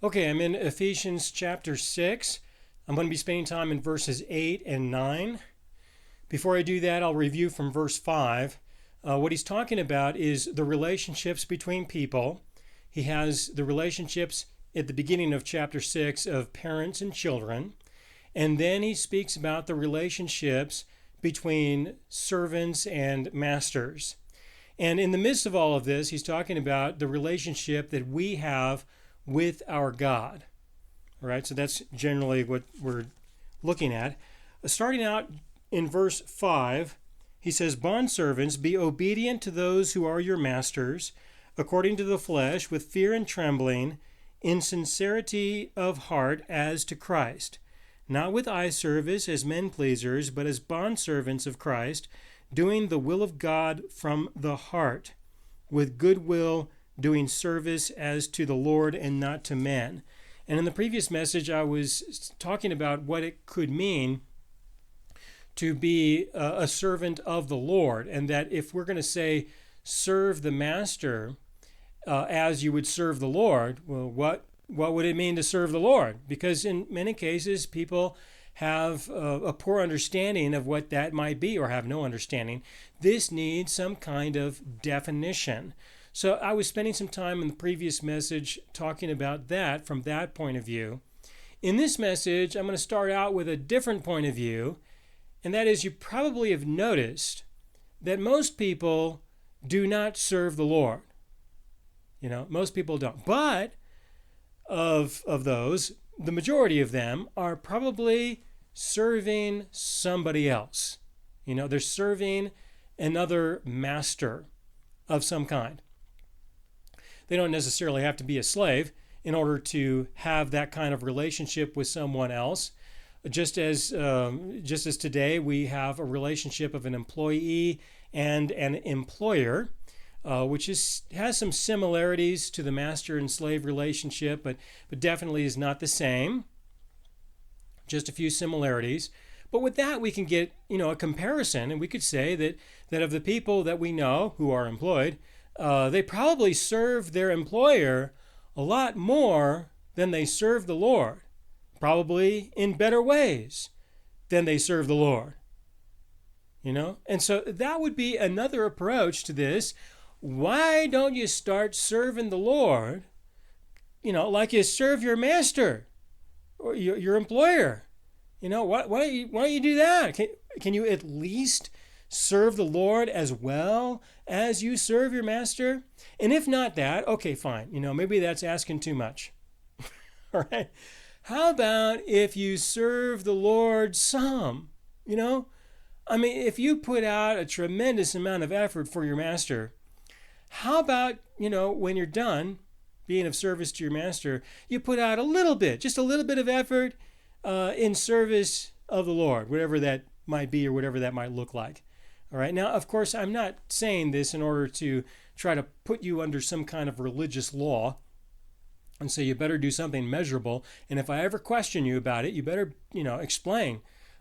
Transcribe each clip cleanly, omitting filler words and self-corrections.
Okay, I'm in Ephesians chapter 6. I'm going to be spending time in verses 8 and 9. Before I do that, I'll review from verse 5. What he's talking about is the relationships between people. He has the relationships at the beginning of chapter 6 of parents and children. And then he speaks about the relationships between servants and masters. And in the midst of all of this, he's talking about the relationship that we have with our God. All right, so that's generally what we're looking at. Starting out in verse 5, he says, "Bondservants, be obedient to those who are your masters, according to the flesh, with fear and trembling, in sincerity of heart as to Christ, not with eye service as men pleasers, but as bondservants of Christ, doing the will of God from the heart, with good will, doing service as to the Lord and not to men." And in the previous message, I was talking about what it could mean to be a servant of the Lord, and that if we're going to say serve the master as you would serve the Lord, well, what would it mean to serve the Lord? Because in many cases, people have a poor understanding of what that might be, or have no understanding. This needs some kind of definition. So I was spending some time in the previous message talking about that from that point of view. In this message, I'm going to start out with a different point of view, and that is, you probably have noticed that most people do not serve the Lord. Most people don't. But of those, the majority of them are probably serving somebody else. They're serving another master of some kind. They don't necessarily have to be a slave in order to have that kind of relationship with someone else. Just as today we have a relationship of an employee and an employer, which has some similarities to the master and slave relationship, but definitely is not the same. Just a few similarities. But with that, we can get a comparison, and we could say that of the people that we know who are employed, they probably serve their employer a lot more than they serve the Lord, probably in better ways than they serve the Lord. And so that would be another approach to this. Why don't you start serving the Lord, like you serve your master or your employer? Why don't you do that? Can you at least serve the Lord as well as you serve your master? And if not that, okay, fine. Maybe that's asking too much. All right. How about if you serve the Lord some? If you put out a tremendous amount of effort for your master, how about, when you're done being of service to your master, you put out a little bit, just a little bit of effort in service of the Lord, whatever that might be or whatever that might look like. All right. Now, of course, I'm not saying this in order to try to put you under some kind of religious law and say you better do something measurable. And if I ever question you about it, you better, explain,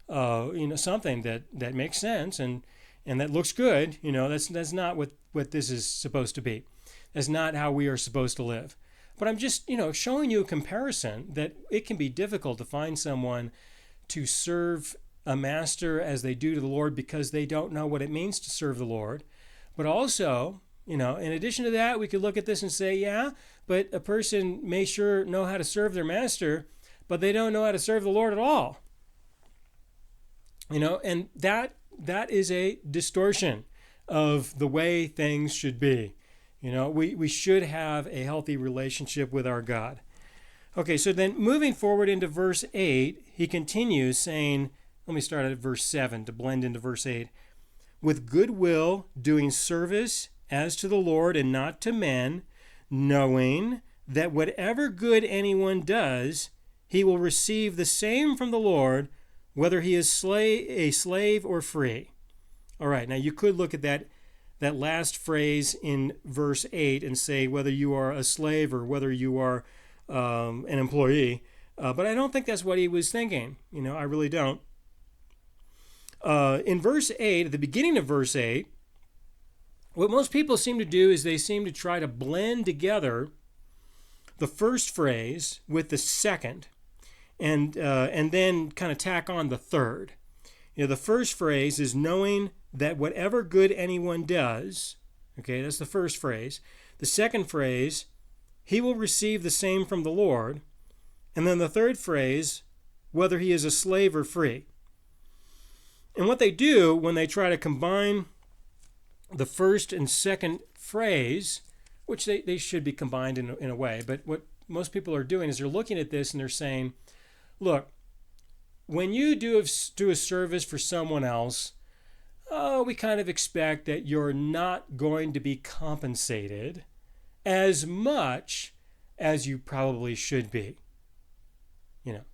something that makes sense and that looks good. That's not what this is supposed to be. That's not how we are supposed to live. But I'm just, showing you a comparison that it can be difficult to find someone to serve a master as they do to the Lord because they don't know what it means to serve the Lord. But also, in addition to that, we could look at this and say, yeah, but a person may sure know how to serve their master, but they don't know how to serve the Lord at all. And that is a distortion of the way things should be. We should have a healthy relationship with our God. Okay, so then moving forward into verse 8, he continues saying, let me start at verse 7 to blend into verse 8. "With good will, doing service as to the Lord and not to men, knowing that whatever good anyone does, he will receive the same from the Lord, whether he is a slave or free." All right, now you could look at that last phrase in verse 8 and say whether you are a slave or whether you are an employee. But I don't think that's what he was thinking. I really don't. In verse 8, at the beginning of verse 8, what most people seem to do is they seem to try to blend together the first phrase with the second, and then kind of tack on the third. The first phrase is knowing that whatever good anyone does, okay, that's the first phrase. The second phrase, he will receive the same from the Lord. And then the third phrase, whether he is a slave or free. And what they do when they try to combine the first and second phrase, which they should be combined in a way, but what most people are doing is they're looking at this and they're saying, look, when you do a service for someone else, we kind of expect that you're not going to be compensated as much as you probably should be.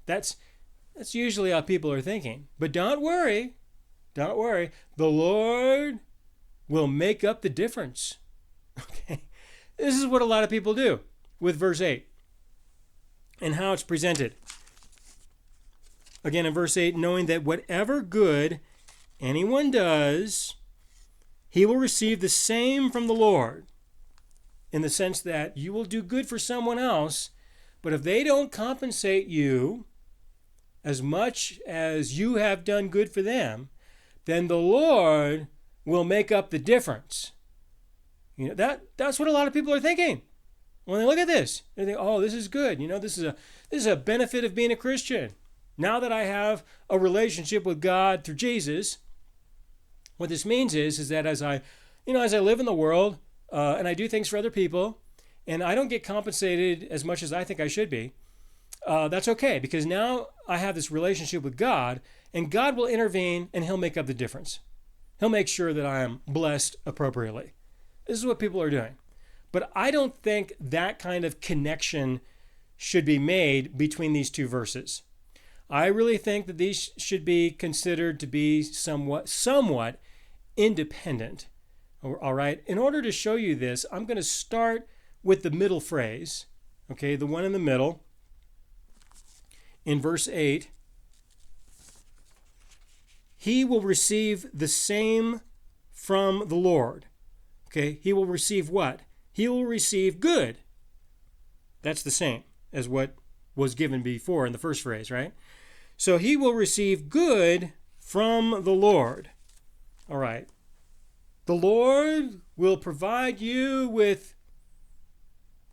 That's usually how people are thinking. But don't worry. The Lord will make up the difference. Okay? This is what a lot of people do with verse 8 and how it's presented. Again, in verse 8, knowing that whatever good anyone does, he will receive the same from the Lord, in the sense that you will do good for someone else, but if they don't compensate you as much as you have done good for them, then the Lord will make up the difference. That's what a lot of people are thinking. When they look at this, they think, oh, this is good. This is a benefit of being a Christian. Now that I have a relationship with God through Jesus, what this means is that as I live in the world and I do things for other people, and I don't get compensated as much as I think I should be, that's okay, because now I have this relationship with God, and God will intervene and he'll make up the difference. He'll make sure that I am blessed appropriately. This is what people are doing. But I don't think that kind of connection should be made between these two verses. I really think that these should be considered to be somewhat independent. All right. In order to show you this, I'm going to start with the middle phrase. Okay, the one in the middle. In verse 8, he will receive the same from the Lord. Okay, he will receive what? He will receive good. That's the same as what was given before in the first phrase, right? So he will receive good from the Lord. All right. The Lord will provide you with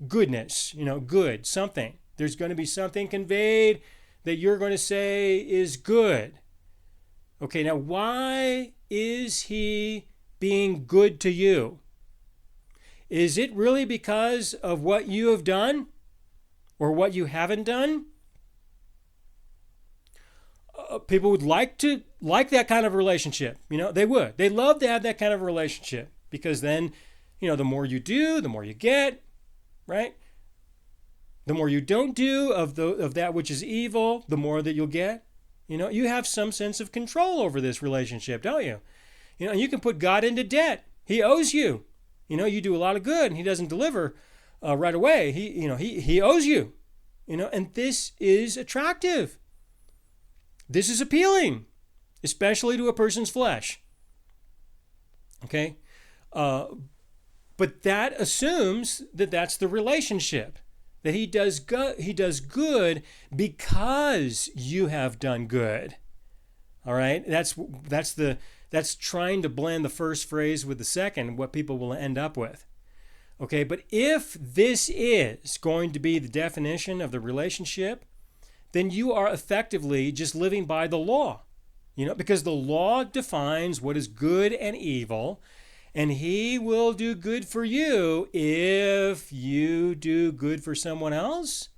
goodness, good, something. There's going to be something conveyed that you're going to say is good. Okay, now why is he being good to you? Is it really because of what you have done or what you haven't done? People would like that kind of relationship. They would. They love to have that kind of relationship, because then, the more you do, the more you get, right? The more you don't do of that which is evil, the more that you'll get. You have some sense of control over this relationship, don't you? You can put God into debt. He owes you. You do a lot of good and he doesn't deliver right away. He owes you. And this is attractive. This is appealing, especially to a person's flesh. Okay? But that assumes that that's the relationship, that he does good because you have done good. All right? That's trying to blend the first phrase with the second, what people will end up with. Okay, but if this is going to be the definition of the relationship, then you are effectively just living by the law. Because the law defines what is good and evil, and he will do good for you if you do good for someone else.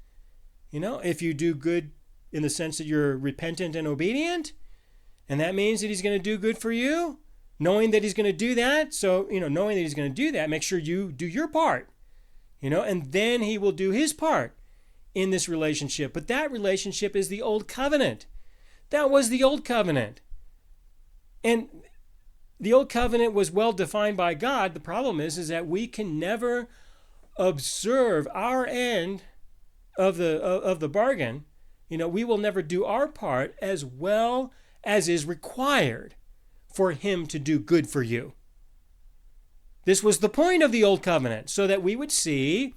If you do good in the sense that you're repentant and obedient, and that means that he's going to do good for you, knowing that he's going to do that. So, knowing that he's going to do that, make sure you do your part, and then he will do his part in this relationship. But that relationship is the old covenant. That was the old covenant. And the old covenant was well defined by God. The problem is that we can never observe our end of the bargain. We will never do our part as well as is required for him to do good for you. This was the point of the old covenant, so that we would see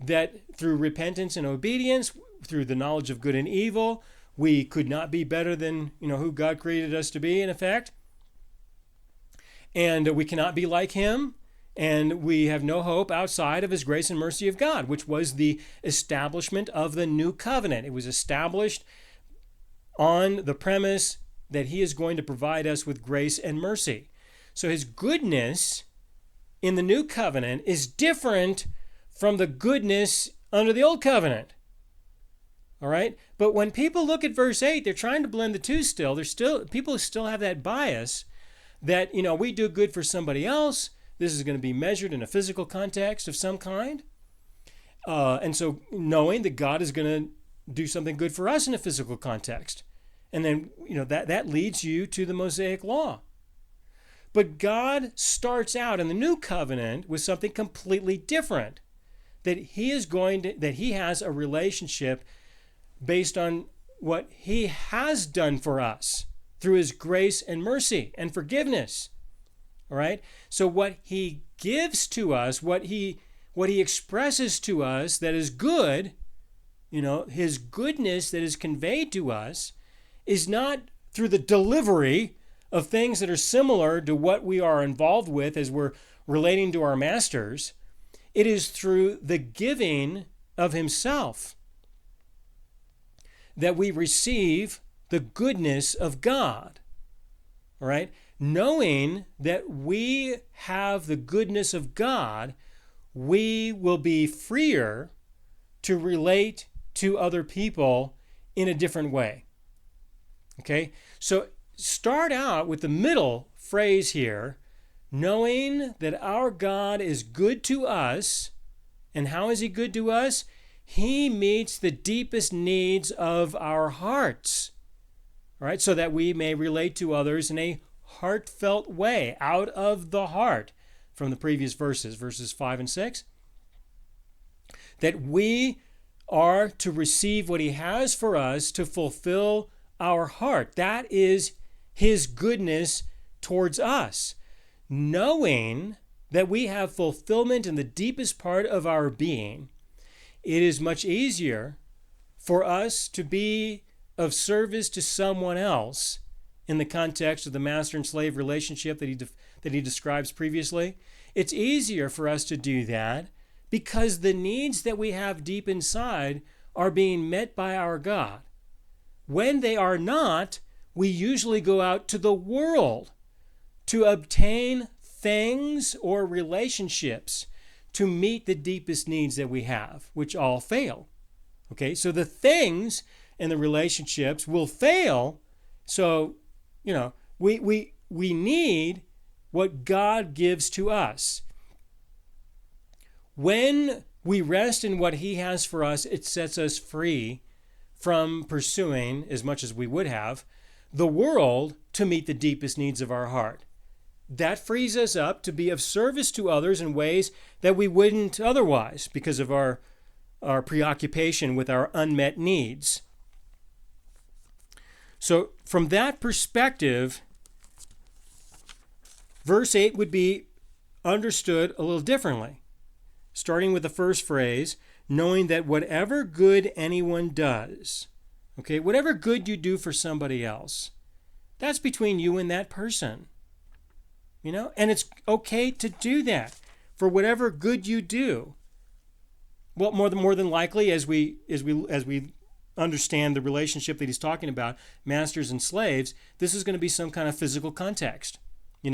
that through repentance and obedience, through the knowledge of good and evil, we could not be better than, who God created us to be, in effect. And we cannot be like him. And we have no hope outside of his grace and mercy of God, which was the establishment of the new covenant. It was established on the premise that he is going to provide us with grace and mercy. So his goodness in the new covenant is different from the goodness under the old covenant. All right? But when people look at verse 8, they're trying to blend the two still. People still have that bias that, we do good for somebody else. This is going to be measured in a physical context of some kind. And so knowing that God is going to do something good for us in a physical context. And then, that leads you to the Mosaic law. But God starts out in the new covenant with something completely different. That he has a relationship based on what he has done for us through his grace and mercy and forgiveness. All right? So what he gives to us, what he expresses to us that is good, his goodness that is conveyed to us is not through the delivery of things that are similar to what we are involved with as we're relating to our masters. It is through the giving of himself that we receive the goodness of God. All right? Knowing that we have the goodness of God, we will be freer to relate to other people in a different way. Okay? So start out with the middle phrase here, knowing that our God is good to us. And how is he good to us? He meets the deepest needs of our hearts. All right? So that we may relate to others in a heartfelt way, out of the heart, from the previous verses 5 and 6. That we are to receive what he has for us to fulfill our heart. That is his goodness towards us. Knowing that we have fulfillment in the deepest part of our being, it is much easier for us to be of service to someone else in the context of the master and slave relationship that he describes previously. It's easier for us to do that because the needs that we have deep inside are being met by our God. When they are not, we usually go out to the world to obtain things or relationships to meet the deepest needs that we have, which all fail. Okay, so the things and the relationships will fail. So, we need what God gives to us. When we rest in what he has for us, it sets us free from pursuing, as much as we would have, the world to meet the deepest needs of our heart. That frees us up to be of service to others in ways that we wouldn't otherwise because of our preoccupation with our unmet needs. So from that perspective, verse 8 would be understood a little differently. Starting with the first phrase, knowing that whatever good anyone does, okay, whatever good you do for somebody else, that's between you and that person. And it's okay to do that for whatever good you do. Well, more than likely, as we understand the relationship that he's talking about, masters and slaves, this is going to be some kind of physical context.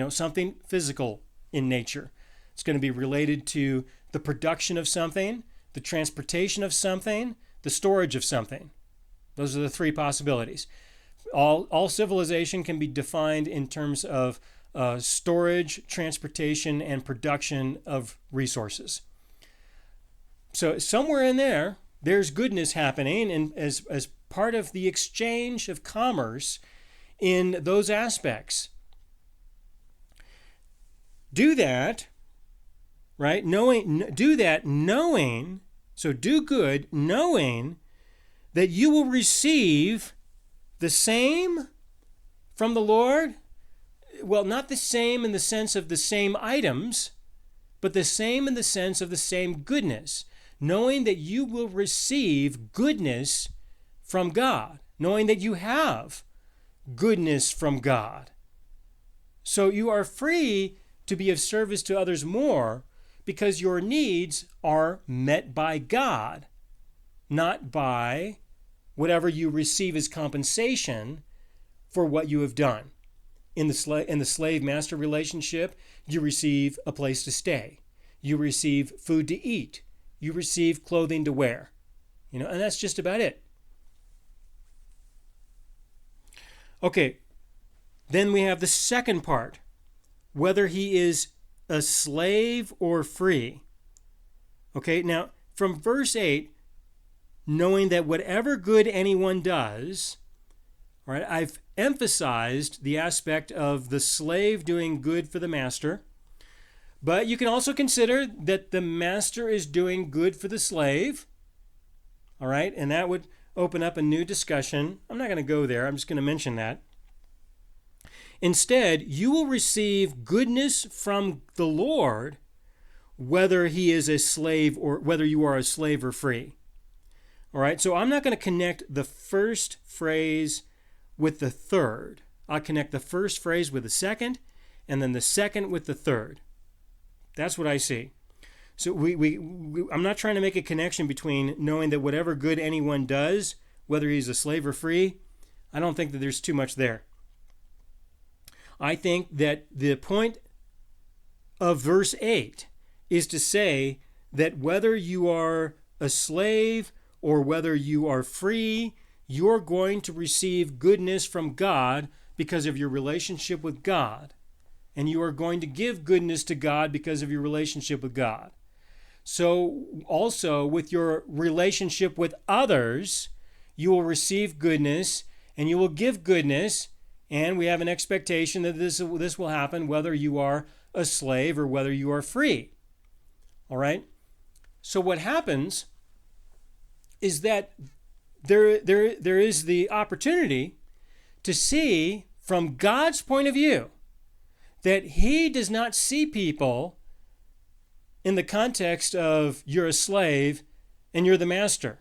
Something physical in nature. It's going to be related to the production of something, the transportation of something, the storage of something. Those are the three possibilities. All civilization can be defined in terms of storage, transportation, and production of resources. So somewhere in there, there's goodness happening, and as part of the exchange of commerce in those aspects. Do that, right? Knowing, so do good, knowing that you will receive the same from the Lord. Well, not the same in the sense of the same items, but the same in the sense of the same goodness. knowing that you will receive goodness from God, knowing that you have goodness from God. So you are free to be of service to others more because your needs are met by God, not by whatever you receive as compensation for what you have done. In the slave-master relationship, you receive a place to stay. You receive food to eat. You receive clothing to wear. And that's just about it. Okay, then we have the second part, whether he is a slave or free. Okay, now from verse 8, knowing that whatever good anyone does, all right, I've emphasized the aspect of the slave doing good for the master, but you can also consider that the master is doing good for the slave, all right, and that would open up a new discussion. I'm not going to go there. I'm just going to mention that. Instead, you will receive goodness from the Lord, whether he is a slave or whether you are a slave or free. All right, so I'm not going to connect the first phrase with the third. I'll connect the first phrase with the second, and then the second with the third. That's what I see. So I'm not trying to make a connection between knowing that whatever good anyone does, whether he's a slave or free, I don't think that there's too much there. I think that the point of verse 8 is to say that whether you are a slave or whether you are free, you're going to receive goodness from God because of your relationship with God. And you are going to give goodness to God because of your relationship with God. So also with your relationship with others, you will receive goodness and you will give goodness. And we have an expectation that this will happen whether you are a slave or whether you are free. All right? So what happens is that there is the opportunity to see from God's point of view that he does not see people in the context of you're a slave and you're the master.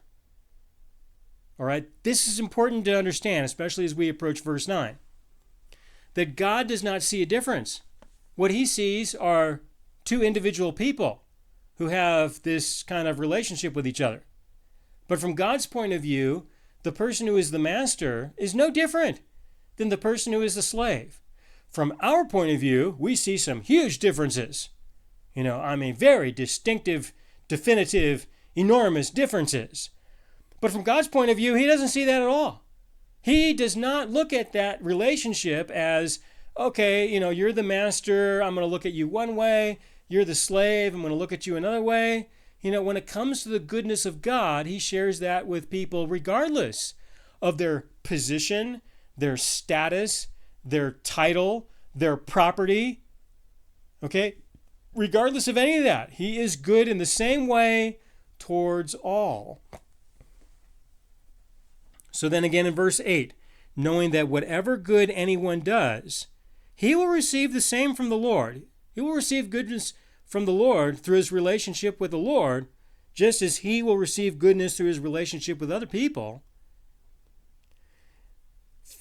All right? This is important to understand, especially as we approach verse 9. That God does not see a difference. What he sees are two individual people who have this kind of relationship with each other. But from God's point of view, the person who is the master is no different than the person who is the slave. From our point of view, we see some huge differences. Very distinctive, definitive, enormous differences. But from God's point of view, he doesn't see that at all. He does not look at that relationship as, okay, you're the master, I'm going to look at you one way. You're the slave, I'm going to look at you another way. When it comes to the goodness of God, he shares that with people regardless of their position, their status, their title, their property. Okay? Regardless of any of that, he is good in the same way towards all. So then again in verse 8, knowing that whatever good anyone does, he will receive the same from the Lord. He will receive goodness from the Lord through his relationship with the Lord, just as he will receive goodness through his relationship with other people,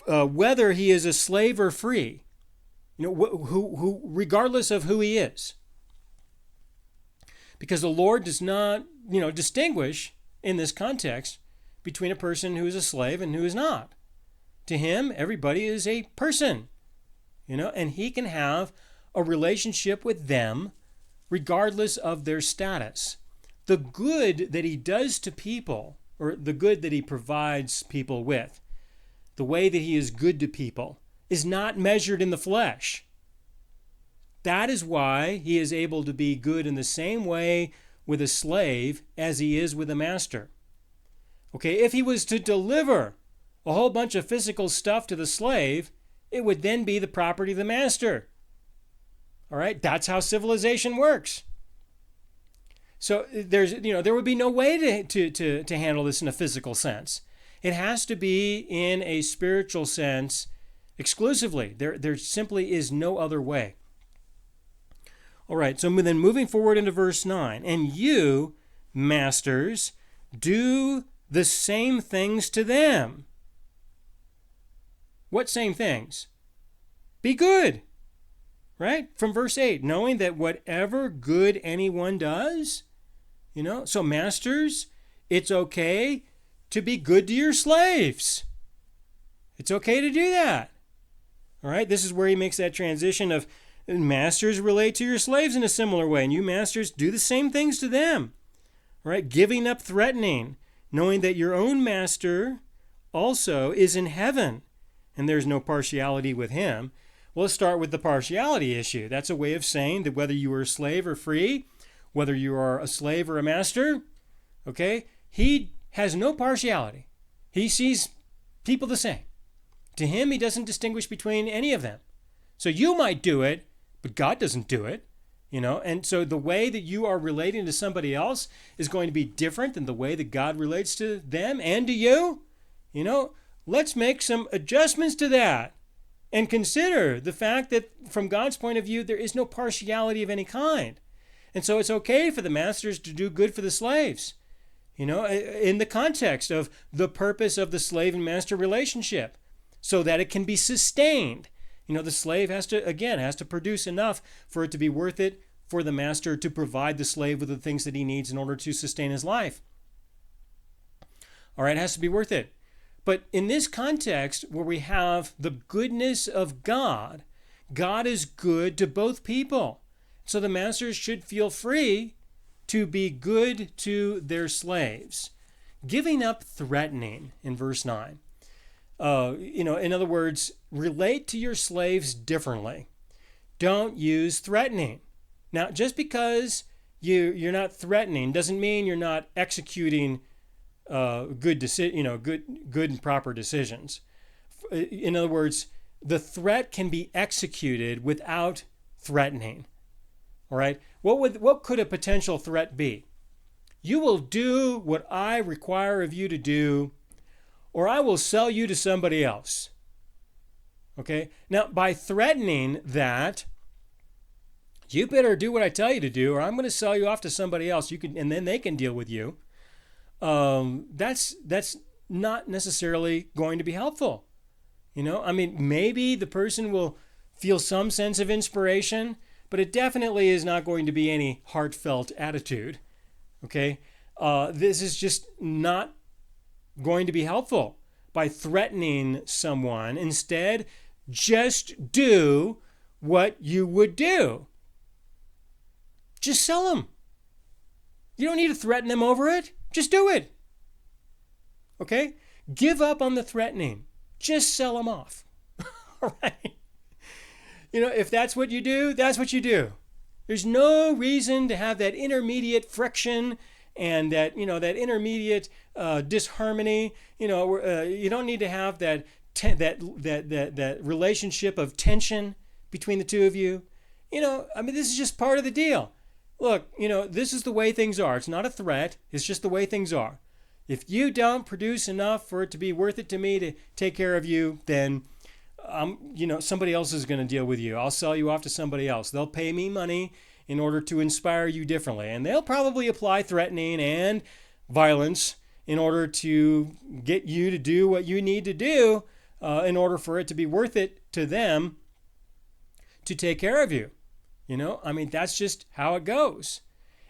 whether he is a slave or free, who regardless of who he is. Because the Lord does not, distinguish in this context between a person who is a slave and who is not. To him, everybody is a person, and he can have a relationship with them regardless of their status. The good that he does to people, or the good that he provides people with, the way that he is good to people, is not measured in the flesh. That is why he is able to be good in the same way with a slave as he is with a master. Okay, if he was to deliver a whole bunch of physical stuff to the slave, it would then be the property of the master. All right, that's how civilization works. So there would be no way to handle this in a physical sense. It has to be in a spiritual sense exclusively. There simply is no other way. All right, so then moving forward into verse 9, and you masters, do the same things to them. What same things? Be good, right? From verse 8, knowing that whatever good anyone does, so masters, it's okay to be good to your slaves. It's okay to do that. All right, this is where he makes that transition of masters relate to your slaves in a similar way, and you masters do the same things to them. All right, giving up threatening, knowing that your own master also is in heaven, and there's no partiality with him. Well, let's start with the partiality issue. That's a way of saying that whether you are a slave or free, whether you are a slave or a master, okay, he has no partiality. He sees people the same. To him, he doesn't distinguish between any of them. So you might do it, but God doesn't do it, and so the way that you are relating to somebody else is going to be different than the way that God relates to them and to you. Let's make some adjustments to that and consider the fact that from God's point of view, there is no partiality of any kind. And so it's okay for the masters to do good for the slaves, in the context of the purpose of the slave and master relationship, so that it can be sustained. The slave has to produce enough for it to be worth it for the master to provide the slave with the things that he needs in order to sustain his life. All right, it has to be worth it. But in this context where we have the goodness of God, God is good to both people. So the masters should feel free to be good to their slaves. Giving up threatening in verse 9. In other words, relate to your slaves differently. Don't use threatening. Now, just because you're not threatening doesn't mean you're not executing good and proper decisions. In other words, the threat can be executed without threatening. All right. What could a potential threat be? You will do what I require of you to do, or I will sell you to somebody else. Okay? Now, by threatening that, you better do what I tell you to do, or I'm going to sell you off to somebody else. And then they can deal with you. That's not necessarily going to be helpful. Maybe the person will feel some sense of inspiration, but it definitely is not going to be any heartfelt attitude. Okay? This is just not going to be helpful by threatening someone. Instead, just do what you would do. Just sell them. You don't need to threaten them over it. Just do it. Okay? Give up on the threatening. Just sell them off. All right? If that's what you do, that's what you do. There's no reason to have that intermediate friction and that intermediate disharmony. You don't need to have that relationship of tension between the two of you. This is just part of the deal. Look, this is the way things are. It's not a threat. It's just the way things are. If you don't produce enough for it to be worth it to me to take care of you, then somebody else is going to deal with you. I'll sell you off to somebody else. They'll pay me money in order to inspire you differently. And they'll probably apply threatening and violence in order to get you to do what you need to do in order for it to be worth it to them to take care of you. That's just how it goes.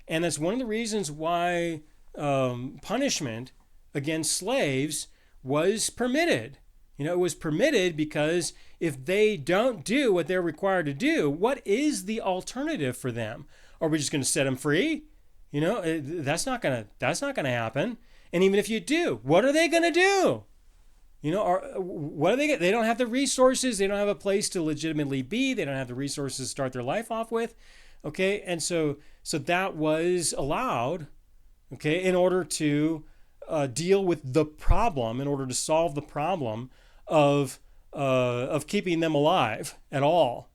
And that's one of the reasons why punishment against slaves was permitted. It was permitted because if they don't do what they're required to do, what is the alternative for them? Are we just going to set them free? That's not going to happen. And even if you do, what are they going to do? What are they? They don't have the resources. They don't have a place to legitimately be. They don't have the resources to start their life off with. Okay, and so that was allowed. Okay, in order to deal with the problem, in order to solve the problem of keeping them alive at all.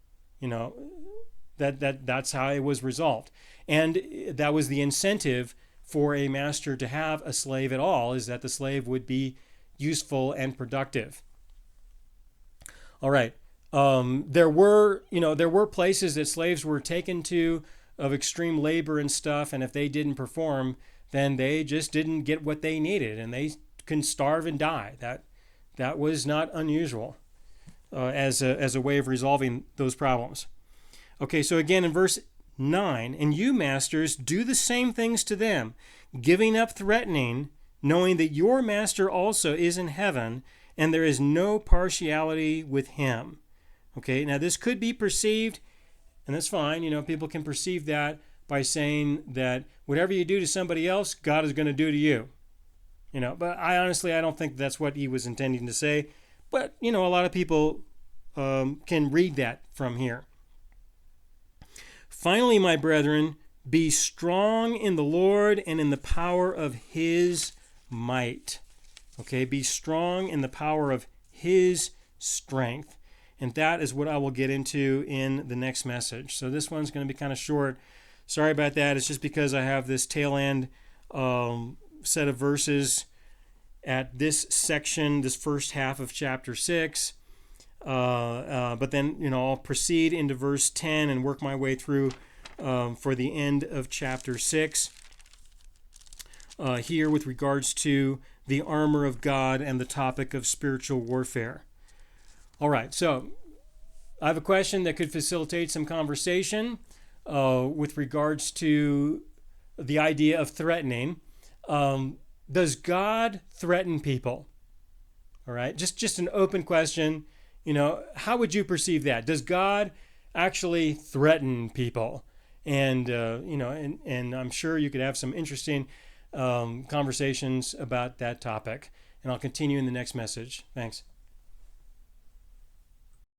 That's how it was resolved, and that was the incentive for a master to have a slave at all, is that the slave would be useful and productive. All right. There were places that slaves were taken to of extreme labor and stuff, and if they didn't perform, then they just didn't get what they needed, and they can starve and die. That was not unusual as a way of resolving those problems. Okay, so again in verse 9, and you masters do the same things to them, giving up threatening, knowing that your master also is in heaven, and there is no partiality with him. Okay, now this could be perceived, and that's fine, people can perceive that by saying that whatever you do to somebody else, God is going to do to you. But I don't think that's what he was intending to say. But, a lot of people can read that from here. Finally, my brethren, be strong in the Lord and in the power of his might. Okay, be strong in the power of his strength. And that is what I will get into in the next message. So this one's going to be kind of short. Sorry about that. It's just because I have this tail end set of verses at this section, this first half of chapter 6. But then, I'll proceed into verse 10 and work my way through for the end of chapter 6 here with regards to the armor of God and the topic of spiritual warfare. All right, so I have a question that could facilitate some conversation with regards to the idea of threatening. Does God threaten people? All right, just an open question. How would you perceive that? Does God actually threaten people? And and I'm sure you could have some interesting conversations about that topic. And I'll continue in the next message. Thanks.